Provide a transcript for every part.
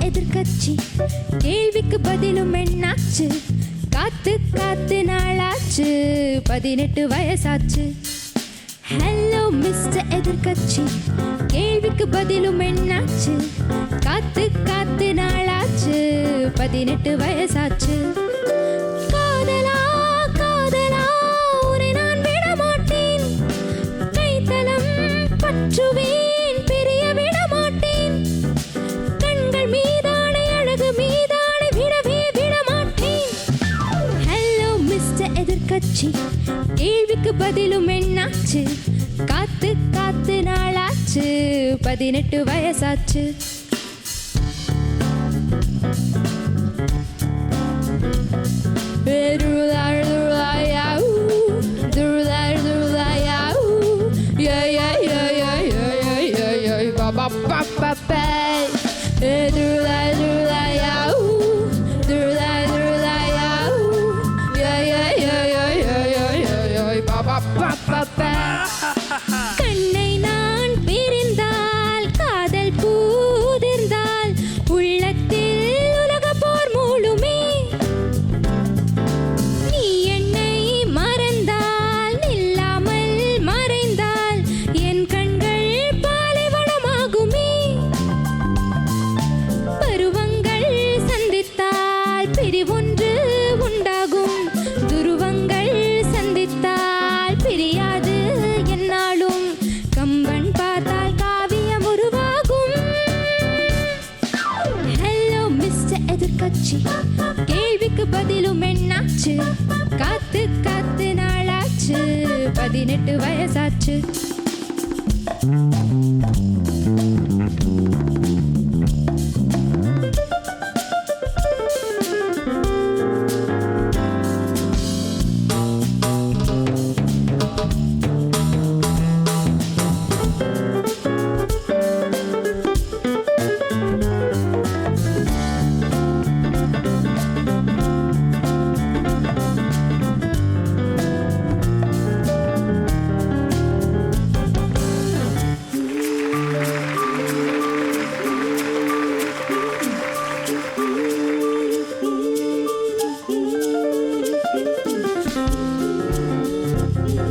எதிர்கட்சி கேள்விக்கு பதிலும் என்னாச்சு? காத்து காத்து நாளாச்சு, 18 வயசாச்சு. ஹலோ மிஸ்டர் எதிர்கட்சி, கேள்விக்கு பதிலும் என்னாச்சு? காத்து காத்து நாளாச்சு, 18 வயசாச்சு. காதலா காதலா உன்னை நான் விட மாட்டேன், கைத்தலம் பற்றுவேன், பிரிய விட மாட்டேன். கண்கள் மீதானே அழகு மீதானே விடவே விட மாட்டேன். ஹலோ மிஸ்டர் எதிர்கட்சி, கேள்விக்கு பதிலும் என்னாச்சு? காத்து காத்து நாளாச்சு, 18 வயசாச்சு. கண்ணை நான் பிரிந்தால், காதல் பூதிர்ந்தால், உள்ளத்தில் உலக போர் மூழுமே. நீ என்னை மறந்தால், நில்லாமல் மறைந்தால், என் கண்கள் பாலைவனமாகுமே. பருவங்கள் சந்தித்தால் பிரிவொன்று உண்டாகும், துருவங்கள் சந்தித்தால் பிரியாது என்னாலும். கம்பன் பார்த்தால் காவியம் உருவாகும். ஹலோ மிஸ்டர் எதிர்கட்சி, கேள்விக்கு பதிலும் என்னாச்சு? காத்து காத்து நாளாச்சு, 18 வயசாச்சு.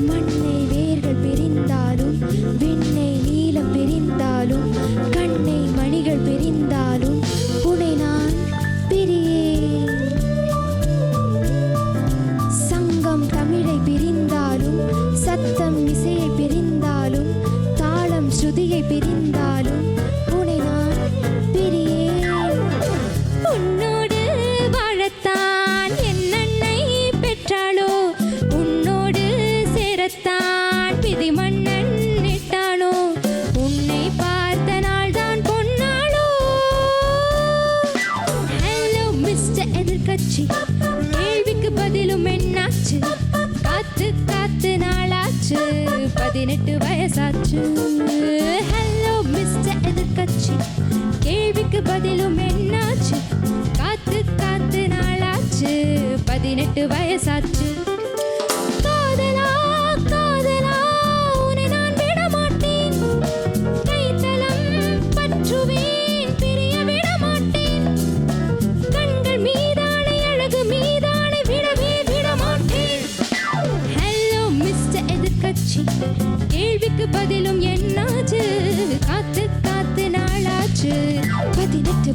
மண்ணை வேர்கள் பிரிந்தாலும், விண்ணை நீலம் பிரிந்தாலும், கண்ணை மணிகள் பிரிந்தாலும், உன்னை நான் பிரியேன். சங்கம் தமிழை பிரிந்தாலும், சத்தம் இசையை பிரிந்தாலும், தாளம் ஸ்ருதியை பிரிந்தாலும், உன்னை நான் பிரியேன். உன்னோடு வாழத்தான் என் அன்னை பெற்றாளோ, உன்னோடு சேரத்தான் விதி மன்னன் இட்டானோ, உன்னை பார்த்த நாள் தான் பொன்னாளோ. ஹலோ மிஸ்டர் எதிர்கட்சி, கேள்விக்கு பதிலும் என்னாச்சு? காத்து காத்து நாளாச்சு, 18 வயசாச்சு. ஹலோ மிஸ்டர் எதிர்கட்சி, கேள்விக்கு பதிலும் என்னாச்சு? காத்து காத்து நாளாச்சு, 18 வயசாச்சு. காதலா காதலா உன்னை நான் விட மாட்டேன், கைத்தலம் பற்றுவேன், பிரிய விட மாட்டேன். கண்கள் மீதானே அழகு மீதானே விடவே விட மாட்டேன். ஹலோ மிஸ்டர் எதிர்கட்சி, கேள்விக்கு பதிலும் என்னாச்சு? காத்து காத்து நாளாச்சு, 18